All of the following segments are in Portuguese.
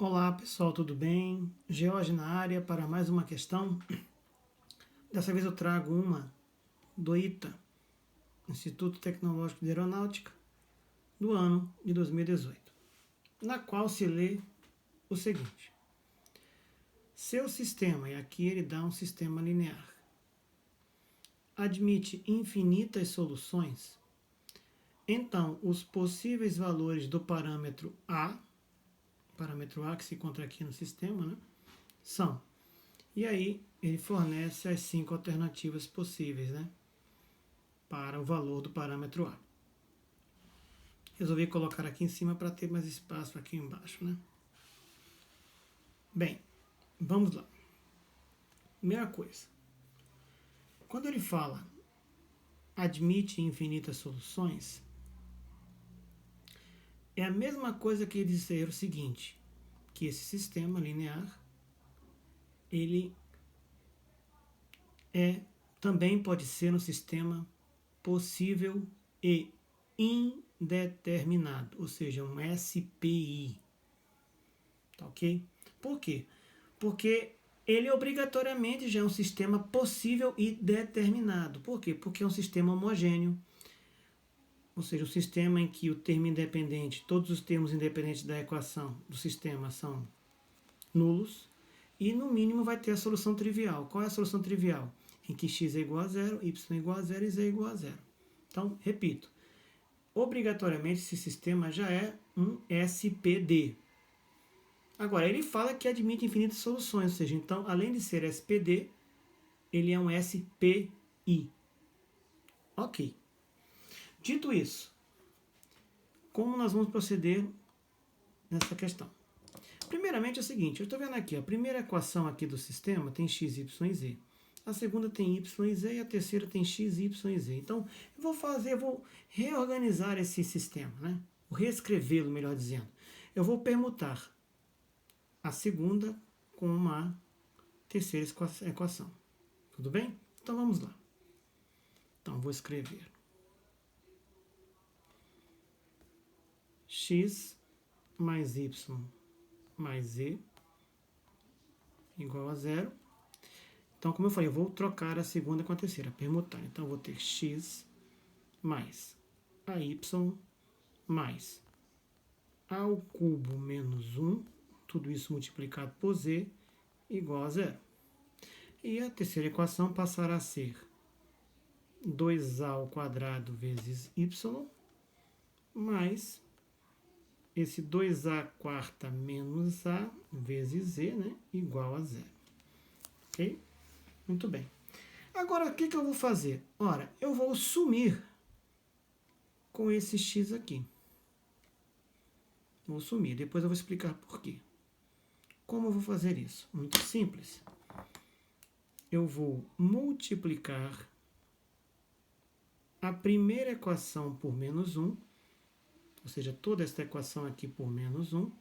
Olá pessoal, tudo bem? George na área para mais uma questão. Dessa vez eu trago uma do ITA, Instituto Tecnológico de Aeronáutica, do ano de 2018, na qual se lê o seguinte: seu sistema, e aqui ele dá um sistema linear, admite infinitas soluções, então os possíveis valores do parâmetro A que se encontra aqui no sistema, né, são. E aí ele fornece as 5 alternativas possíveis, né, para o valor do parâmetro A. Resolvi colocar aqui em cima para ter mais espaço aqui embaixo, né? Bem, vamos lá. Primeira coisa, quando ele fala admite infinitas soluções, é a mesma coisa que ele dizer o seguinte, que esse sistema linear, ele também pode ser um sistema possível e indeterminado, ou seja, um SPI. Tá ok? Por quê? Porque ele obrigatoriamente já é um sistema possível e determinado. Por quê? Porque é um sistema homogêneo, ou seja, um sistema em que o termo independente, todos os termos independentes da equação do sistema são nulos, e no mínimo vai ter a solução trivial. Qual é a solução trivial? Em que x é igual a zero, y é igual a zero e z é igual a zero. Então, repito, obrigatoriamente esse sistema já é um SPD. Agora, ele fala que admite infinitas soluções, ou seja, então, além de ser SPD, ele é um SPI. Ok. Dito isso, como nós vamos proceder nessa questão? Primeiramente é o seguinte, eu estou vendo aqui, a primeira equação aqui do sistema tem x, y e z. A segunda tem y e z e a terceira tem x, y e z. Então, eu vou reorganizar esse sistema, né? Vou reescrevê-lo, melhor dizendo. Eu vou permutar a segunda com a terceira equação. Tudo bem? Então vamos lá. Então vou escrever x mais y mais z igual a zero. Então, como eu falei, eu vou trocar a segunda com a terceira, permutar. Então, eu vou ter x mais a y mais a ao cubo menos 1, tudo isso multiplicado por z, igual a zero. E a terceira equação passará a ser 2a ao quadrado vezes y, mais esse 2a quarta menos a vezes z, né, igual a zero. Ok? Muito bem. Agora, o que eu vou fazer? Ora, eu vou sumir com esse x aqui. Vou sumir. Depois eu vou explicar por quê. Como eu vou fazer isso? Muito simples. Eu vou multiplicar a primeira equação por menos 1, ou seja, toda esta equação aqui por menos 1,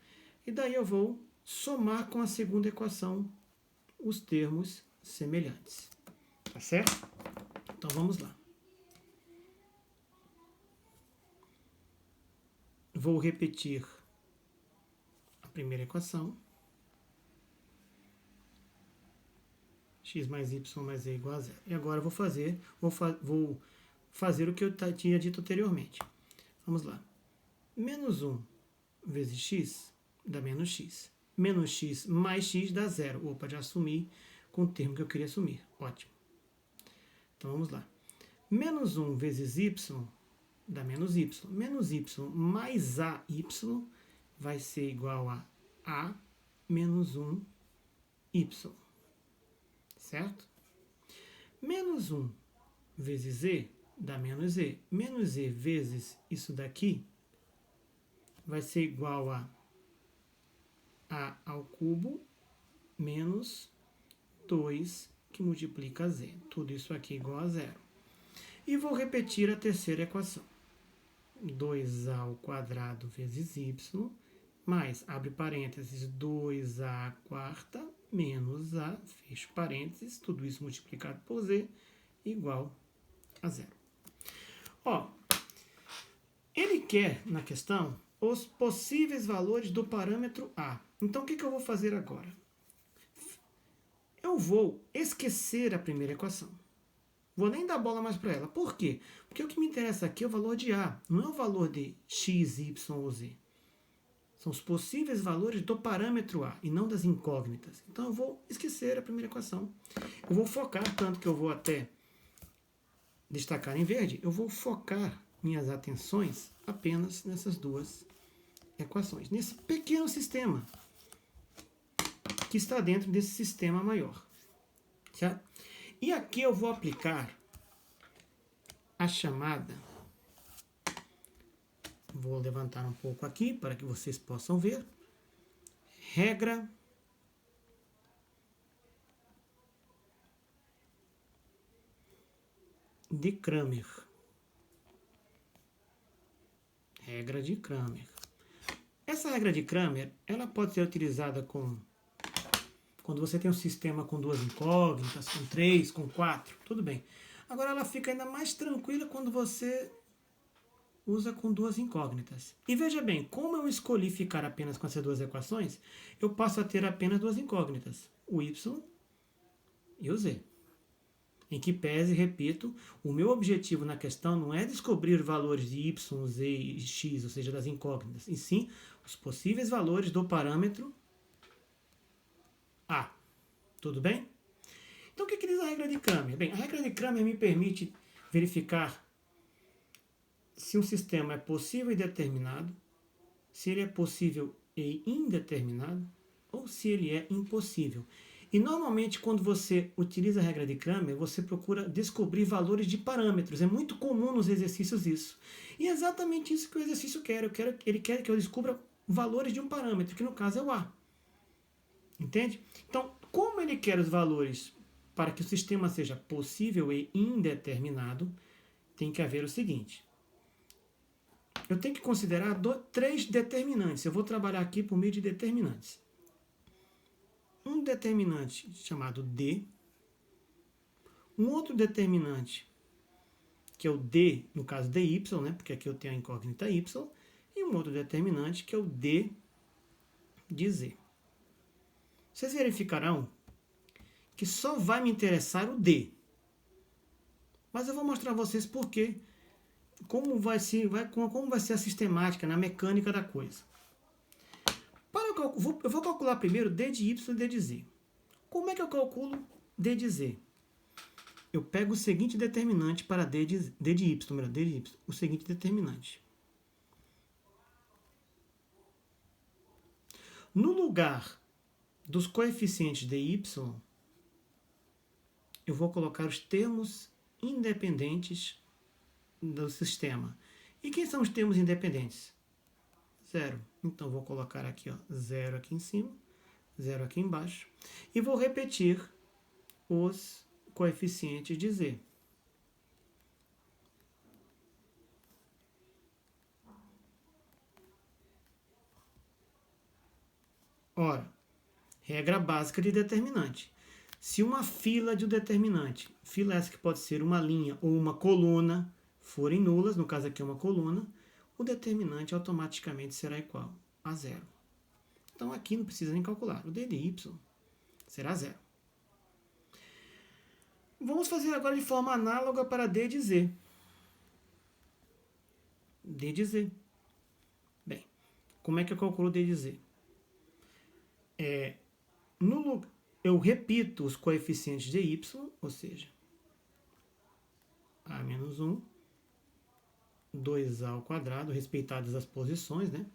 e daí eu vou somar com a segunda equação os termos semelhantes. Tá certo? Então vamos lá. Vou repetir a primeira equação. X mais y mais z igual a zero. E agora eu vou fazer o que eu tinha dito anteriormente. Vamos lá. Menos 1 vezes x dá menos x. Menos x mais x dá zero. Opa, já assumi com o termo que eu queria assumir. Ótimo. Então vamos lá. Menos 1 vezes y dá menos y. Menos y mais ay vai ser igual a menos 1y. Certo? Menos 1 vezes z dá menos z. Menos z vezes isso daqui vai ser igual a ao cubo menos 2 que multiplica z. Tudo isso aqui igual a zero. E vou repetir a terceira equação. 2a ao quadrado vezes y mais, abre parênteses, 2a quarta menos a, fecho parênteses, tudo isso multiplicado por z, igual a zero. Ó, ele quer, na questão, os possíveis valores do parâmetro A. Então, o que eu vou fazer agora? Eu vou esquecer a primeira equação. Vou nem dar bola mais para ela. Por quê? Porque o que me interessa aqui é o valor de A, não é o valor de x, y ou z. São os possíveis valores do parâmetro A e não das incógnitas. Então eu vou esquecer a primeira equação. Eu vou focar, tanto que eu vou até destacar em verde, eu vou focar minhas atenções apenas nessas duas equações, nesse pequeno sistema que está dentro desse sistema maior. Certo? E aqui eu vou aplicar a chamada, vou levantar um pouco aqui para que vocês possam ver, regra de Cramer. Regra de Cramer. Essa regra de Cramer, ela pode ser utilizada quando você tem um sistema com duas incógnitas, com 3, com 4, tudo bem. Agora ela fica ainda mais tranquila quando você usa com duas incógnitas. E veja bem, como eu escolhi ficar apenas com essas duas equações, eu passo a ter apenas duas incógnitas, o y e o z. Em que pese, repito, o meu objetivo na questão não é descobrir valores de y, z e x, ou seja, das incógnitas, e sim os possíveis valores do parâmetro A. Tudo bem? Então, o que diz a regra de Cramer? Bem, a regra de Cramer me permite verificar se um sistema é possível e determinado, se ele é possível e indeterminado, ou se ele é impossível. E normalmente, quando você utiliza a regra de Cramer, você procura descobrir valores de parâmetros. É muito comum nos exercícios isso. E é exatamente isso que o exercício quer. Ele quer que eu descubra valores de um parâmetro, que no caso é o A. Entende? Então, como ele quer os valores para que o sistema seja possível e indeterminado, tem que haver o seguinte. Eu tenho que considerar três determinantes. Eu vou trabalhar aqui por meio de determinantes. Um determinante chamado D, um outro determinante, que é o D, no caso dy, né, porque aqui eu tenho a incógnita y, e um outro determinante, que é o D de z. Vocês verificarão que só vai me interessar o D. Mas eu vou mostrar a vocês por quê, como vai ser a sistemática, na mecânica da coisa. Eu vou calcular primeiro D de y e D de z. Como é que eu calculo D de z? Eu pego o seguinte determinante para D de y, o seguinte determinante. No lugar dos coeficientes de y, eu vou colocar os termos independentes do sistema. E quem são os termos independentes? Zero. Então, vou colocar aqui, ó, 0 aqui em cima, 0 aqui embaixo. E vou repetir os coeficientes de z. Ora, regra básica de determinante. Se uma fila de um determinante, fila essa que pode ser uma linha ou uma coluna, forem nulas, no caso aqui é uma coluna, o determinante automaticamente será igual a zero. Então aqui não precisa nem calcular. O d de y será zero. Vamos fazer agora de forma análoga para d de z. D de z. Bem, como é que eu calculo d de z? Eu repito os coeficientes de y, ou seja, a menos 1, 2a ao quadrado, respeitadas as posições, né?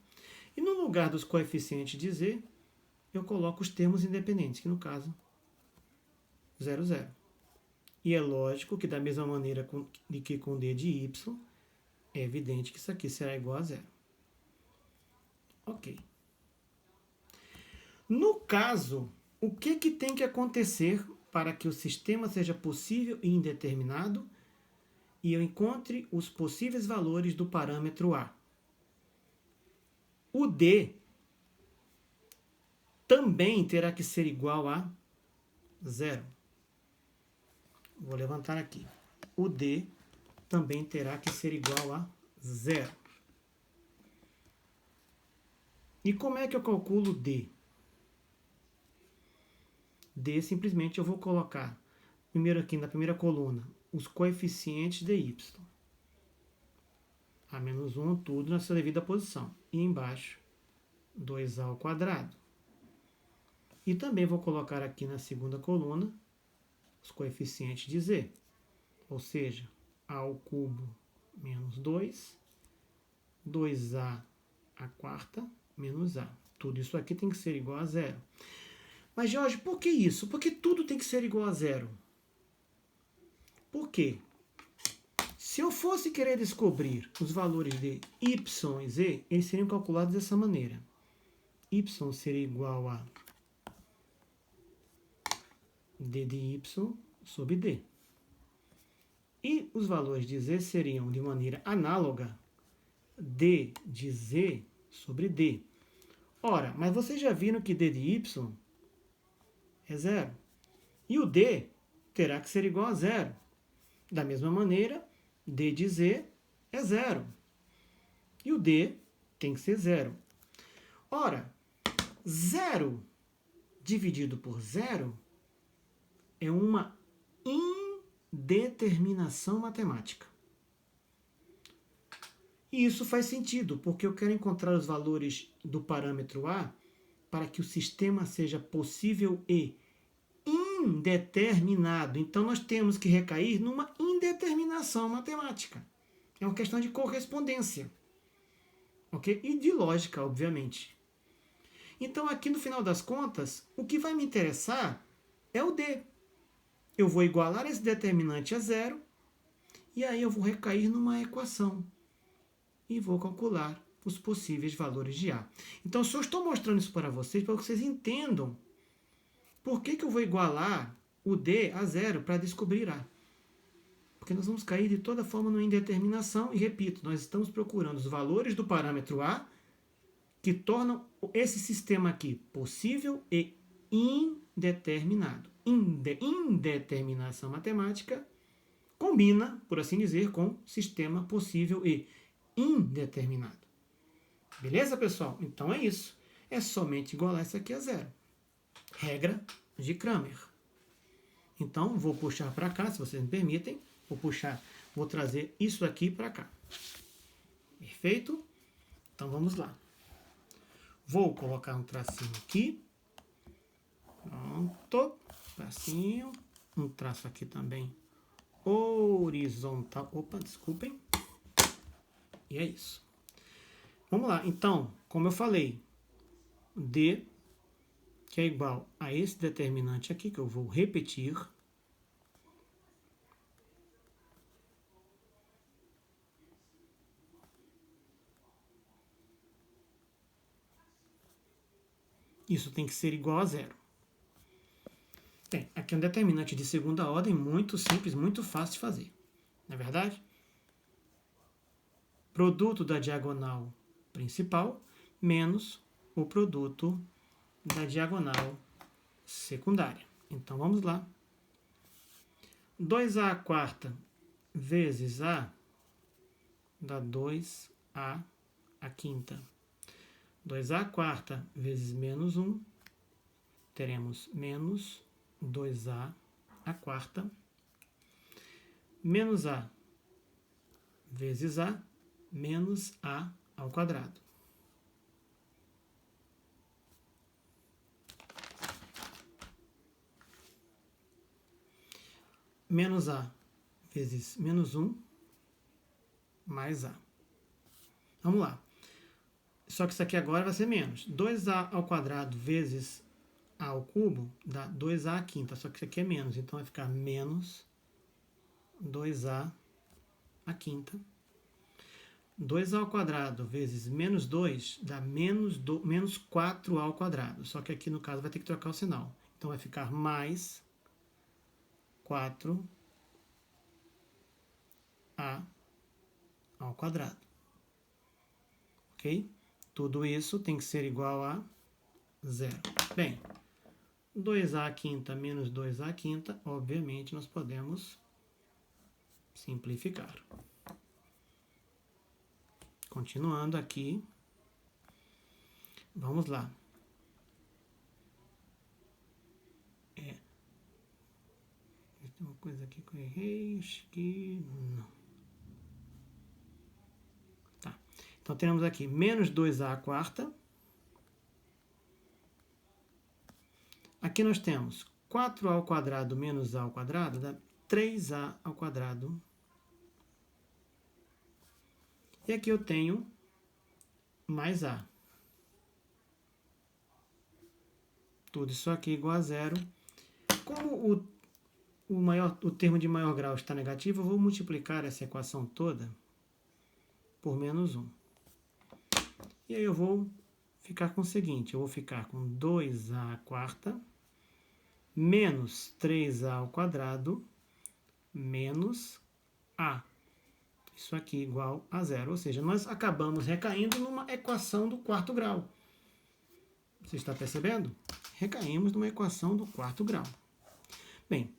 E no lugar dos coeficientes de z, eu coloco os termos independentes, que no caso, 0, 0. E é lógico que da mesma maneira que com d de y, é evidente que isso aqui será igual a 0. Ok. No caso, o que tem que acontecer para que o sistema seja possível e indeterminado e eu encontre os possíveis valores do parâmetro A? O D também terá que ser igual a 0. Vou levantar aqui. O D também terá que ser igual a 0. E como é que eu calculo D? D simplesmente eu vou colocar, primeiro aqui na primeira coluna, os coeficientes de y. A menos 1, tudo na sua devida posição. E embaixo, 2a ao quadrado. E também vou colocar aqui na segunda coluna os coeficientes de z. Ou seja, a ao cubo menos 2, 2a à quarta menos a. Tudo isso aqui tem que ser igual a zero. Mas, Jorge, por que isso? Porque tudo tem que ser igual a zero. Por quê? Se eu fosse querer descobrir os valores de y e z, eles seriam calculados dessa maneira. Y seria igual a d de y sobre d. E os valores de z seriam, de maneira análoga, d de z sobre d. Ora, mas vocês já viram que d de y é zero. E o d terá que ser igual a zero. Da mesma maneira, d de z é zero. E o d tem que ser zero. Ora, zero dividido por zero é uma indeterminação matemática. E isso faz sentido, porque eu quero encontrar os valores do parâmetro A para que o sistema seja possível e indeterminado. Então, nós temos que recair numa indeterminação matemática. É uma questão de correspondência. Ok? E de lógica, obviamente. Então, aqui no final das contas, o que vai me interessar é o D. Eu vou igualar esse determinante a zero e aí eu vou recair numa equação e vou calcular os possíveis valores de A. Então, só estou mostrando isso para vocês entendam por que eu vou igualar o D a zero para descobrir A. Porque nós vamos cair de toda forma numa indeterminação e, repito, nós estamos procurando os valores do parâmetro A que tornam esse sistema aqui possível e indeterminado. Indeterminação matemática combina, por assim dizer, com sistema possível e indeterminado. Beleza, pessoal? Então é isso. É somente igualar isso aqui a zero. Regra de Cramer. Então, vou puxar para cá, se vocês me permitem. Vou trazer isso aqui para cá. Perfeito? Então, vamos lá. Vou colocar um tracinho aqui. Pronto. Tracinho. Um traço aqui também horizontal. Opa, desculpem. E é isso. Vamos lá. Então, como eu falei, D, que é igual a esse determinante aqui, que eu vou repetir. Isso tem que ser igual a zero. Bem, aqui é um determinante de segunda ordem muito simples, muito fácil de fazer. Não é verdade? Produto da diagonal principal menos o produto da diagonal secundária. Então, vamos lá. 2a à quarta vezes a dá 2a à quinta. 2a à quarta vezes menos 1, teremos menos 2a à quarta, menos a vezes a, menos a ao quadrado. Menos a vezes menos 1, mais a. Vamos lá. Só que isso aqui agora vai ser menos. 2a ao quadrado vezes a ao cubo dá 2a à quinta. Só que isso aqui é menos. Então vai ficar menos 2a à quinta. 2a ao quadrado vezes menos 2 dá menos 4a ao quadrado. Só que aqui no caso vai ter que trocar o sinal. Então vai ficar mais 4a ao quadrado. Ok? Tudo isso tem que ser igual a zero. Bem, 2a à quinta menos 2a à quinta, obviamente nós podemos simplificar. Continuando aqui, vamos lá. uma coisa aqui que eu errei, acho que não. Tá. Então, temos aqui menos 2a à quarta. Aqui nós temos 4a ao quadrado menos a ao quadrado, dá 3a ao quadrado. E aqui eu tenho mais a. Tudo isso aqui igual a zero. Como o termo de maior grau está negativo, eu vou multiplicar essa equação toda por menos 1. E aí eu vou ficar com o seguinte, eu vou ficar com 2a à quarta menos 3a ao quadrado menos a. Isso aqui igual a zero. Ou seja, nós acabamos recaindo numa equação do quarto grau. Você está percebendo? Recaímos numa equação do quarto grau. Bem,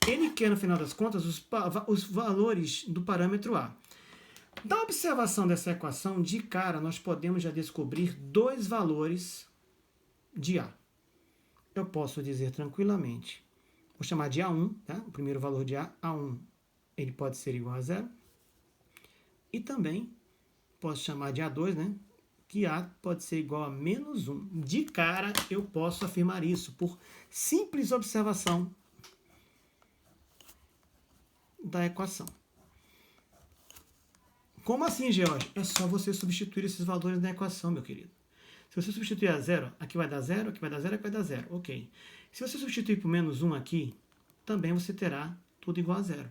ele quer, no final das contas, os valores do parâmetro A. Da observação dessa equação, de cara, nós podemos já descobrir dois valores de A. Eu posso dizer tranquilamente, vou chamar de A1, tá? O primeiro valor de A, A1, ele pode ser igual a zero. E também posso chamar de A2, né? Que A pode ser igual a menos 1. De cara, eu posso afirmar isso por simples observação da equação. Como assim, George? É só você substituir esses valores na equação, meu querido. Se você substituir a zero, aqui vai dar zero, aqui vai dar zero, aqui vai dar zero. Ok. Se você substituir por menos 1 aqui, também você terá tudo igual a zero.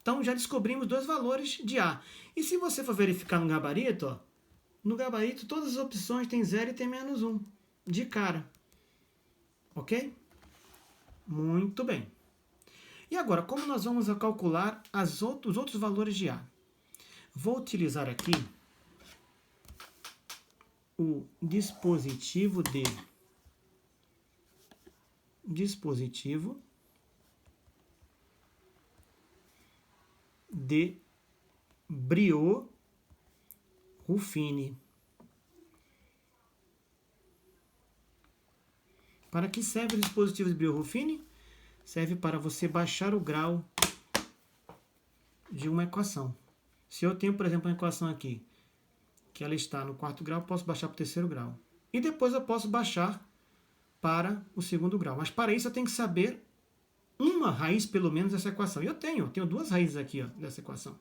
Então, já descobrimos dois valores de A. E se você for verificar no gabarito, ó, no gabarito todas as opções têm 0 e tem menos 1. De cara. Ok? Muito bem. E agora, como nós vamos calcular os outros valores de A? Vou utilizar aqui o dispositivo de Briot-Ruffini. Para que serve o dispositivo de Briot-Ruffini? Serve para você baixar o grau de uma equação. Se eu tenho, por exemplo, uma equação aqui, que ela está no quarto grau, eu posso baixar para o terceiro grau. E depois eu posso baixar para o segundo grau. Mas para isso eu tenho que saber uma raiz, pelo menos, dessa equação. E eu tenho duas raízes aqui, ó, dessa equação.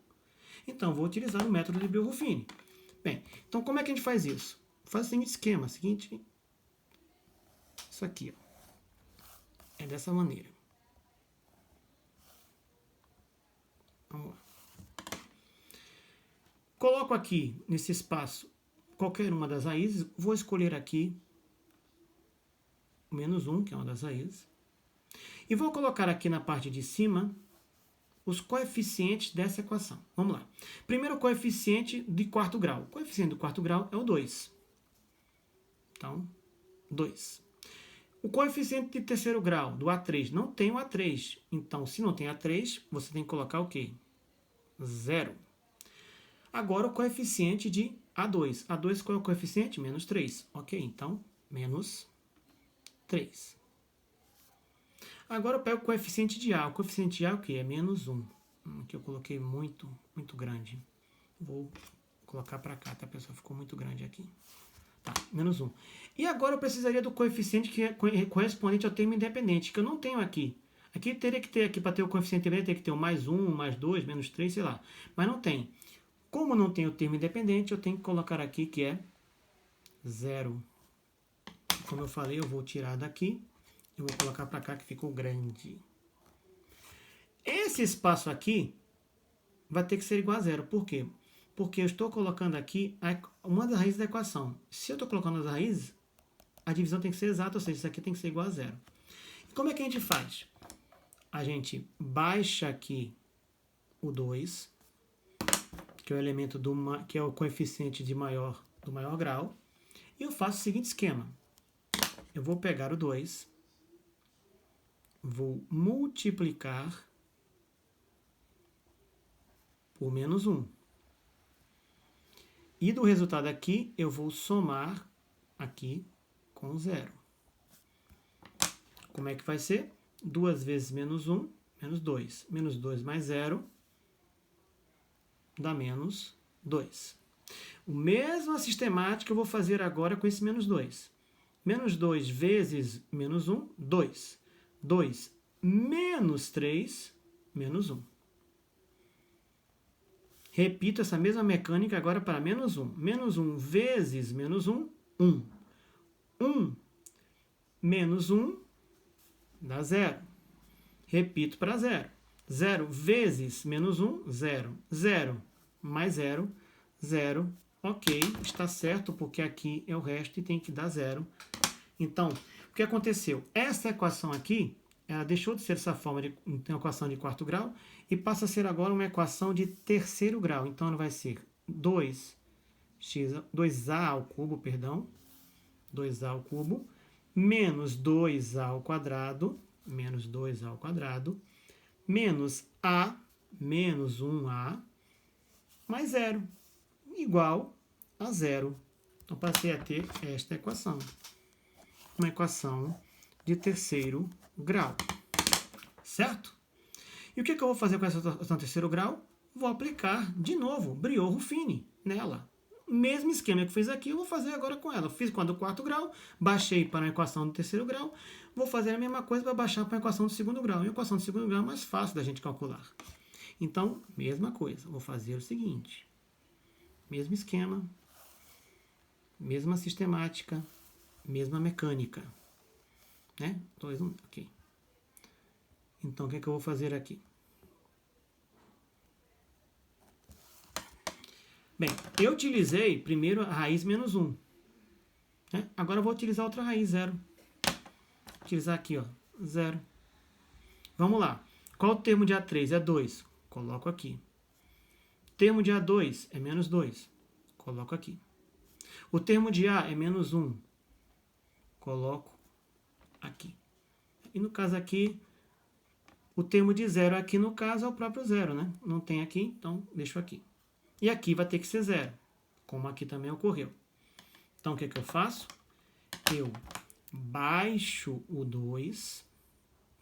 Então, vou utilizar o método de Briot-Ruffini. Bem, então como é que a gente faz isso? Faz o seguinte esquema, isso aqui, ó. É dessa maneira. Vamos lá. Coloco aqui, nesse espaço, qualquer uma das raízes. Vou escolher aqui menos 1, que é uma das raízes. E vou colocar aqui na parte de cima os coeficientes dessa equação. Vamos lá. Primeiro, o coeficiente de quarto grau. O coeficiente do quarto grau é o 2. Então, 2. O coeficiente de terceiro grau, do A3, não tem o A3. Então, se não tem A3, você tem que colocar o quê? 0. Agora, o coeficiente de A2. A2, qual é o coeficiente? Menos 3. Ok, então, menos 3. Agora, eu pego o coeficiente de A. O coeficiente de A é o quê? É menos 1. Aqui eu coloquei muito grande. Vou colocar para cá, tá, pessoal? Ficou muito grande aqui. Tá, menos 1. E agora eu precisaria do coeficiente que é correspondente ao termo independente, que eu não tenho aqui. Aqui teria que ter, para ter o coeficiente independente, teria que ter o mais 1, mais 2, menos 3, sei lá. Mas não tem. Como não tem o termo independente, eu tenho que colocar aqui que é 0. Como eu falei, eu vou tirar daqui. Eu vou colocar para cá que ficou grande. Esse espaço aqui vai ter que ser igual a 0. Por quê? Porque eu estou colocando aqui uma das raízes da equação. Se eu estou colocando as raízes, a divisão tem que ser exata, ou seja, isso aqui tem que ser igual a 0. E como é que a gente faz? A gente baixa aqui o 2, que é o elemento que é o coeficiente do maior grau, e eu faço o seguinte esquema. Eu vou pegar o 2, vou multiplicar por menos 1. E do resultado aqui, eu vou somar aqui com 0. Como é que vai ser? 2 vezes menos 1, menos 2. Menos 2 mais 0 dá menos 2. A mesma sistemática eu vou fazer agora com esse menos 2. Menos 2 vezes menos 1, 2. 2 menos 3, menos 1. Repito essa mesma mecânica agora para menos 1. Menos 1 vezes menos 1, 1. 1 menos 1 dá 0. Repito para 0. 0 vezes menos 1, 0. 0 mais 0, 0. Ok, está certo, porque aqui é o resto e tem que dar 0. Então, o que aconteceu? Essa equação aqui, ela deixou de ser essa forma de uma equação de quarto grau e passa a ser agora uma equação de terceiro grau. Então, ela vai ser 2a ao cubo, perdão, 2a ao cubo, menos 2a ao quadrado, menos 2a ao quadrado, menos a, menos 1a, mais 0, igual a 0. Então, passei a ter esta equação. Uma equação de terceiro grau. Certo? E o que eu vou fazer com essa equação de terceiro grau? Vou aplicar, de novo, Briot-Ruffini nela. Mesmo esquema que eu fiz aqui, eu vou fazer agora com ela. Eu fiz com a do quarto grau, baixei para a equação do terceiro grau, vou fazer a mesma coisa para baixar para a equação do segundo grau. E a equação do segundo grau é mais fácil da gente calcular. Então, mesma coisa. Vou fazer o seguinte. Mesmo esquema, mesma sistemática, mesma mecânica. Né? 2, 1, ok. Então, o que é que eu vou fazer aqui? Bem, eu utilizei primeiro a raiz menos 1. Né? Agora eu vou utilizar outra raiz, 0. Vou utilizar aqui, ó, 0. Vamos lá. Qual o termo de A3? É 2. Coloco aqui. Termo de A2 é menos 2. Coloco aqui. O termo de A é menos 1. Coloco aqui. E no caso aqui, o termo de 0 aqui no caso é o próprio 0, né? Não tem aqui, então deixo aqui. E aqui vai ter que ser 0, como aqui também ocorreu. Então, o que é que eu faço? Eu baixo o 2,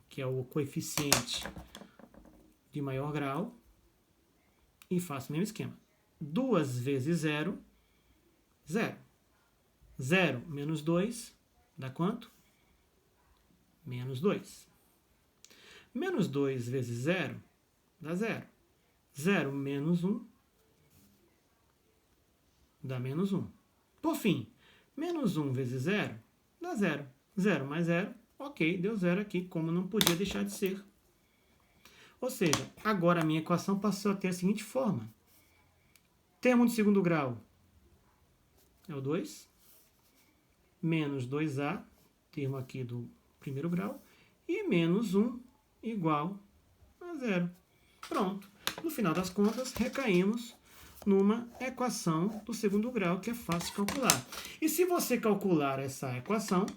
que é o coeficiente de maior grau, e faço o mesmo esquema. 2 vezes 0, 0. 0 menos 2 dá quanto? Menos 2. Menos 2 vezes 0 dá 0. 0 menos 1 dá menos 1. Por fim, menos 1 vezes 0 dá 0. 0 mais 0, ok, deu 0 aqui, como não podia deixar de ser. Ou seja, agora a minha equação passou a ter a seguinte forma. Termo de segundo grau é o 2, menos 2a, termo aqui do primeiro grau, e menos 1 igual a 0. Pronto. No final das contas, recaímos numa equação do segundo grau, que é fácil de calcular. E se você calcular essa equação,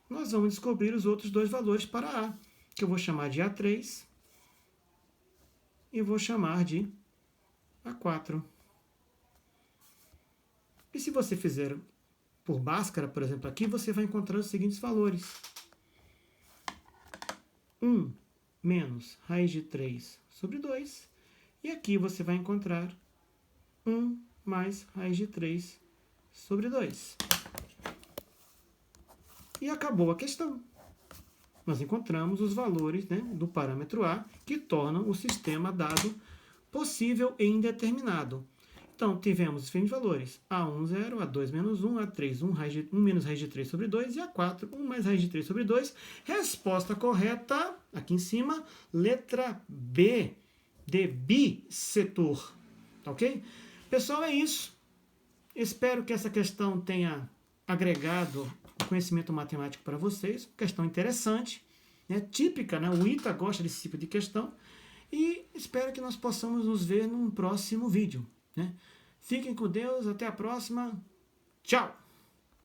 nós vamos descobrir os outros dois valores para A, que eu vou chamar de A3 e vou chamar de A4. E se você fizer por Bhaskara, por exemplo, aqui, você vai encontrar os seguintes valores. 1 menos raiz de 3 sobre 2. E aqui você vai encontrar 1 mais raiz de 3 sobre 2. E acabou a questão. Nós encontramos os valores, né, do parâmetro A que tornam o sistema dado possível e indeterminado. Então, tivemos os diferentes valores. A1, 0, A2, menos 1, A3, 1 menos raiz de 3 sobre 2 e A4, 1 mais raiz de 3 sobre 2. Resposta correta, aqui em cima, letra B, de bissetor. Ok? Pessoal, é isso. Espero que essa questão tenha agregado conhecimento matemático para vocês. Questão interessante, né? Típica, né? O ITA gosta desse tipo de questão. E espero que nós possamos nos ver num próximo vídeo, né? Fiquem com Deus, até a próxima. Tchau!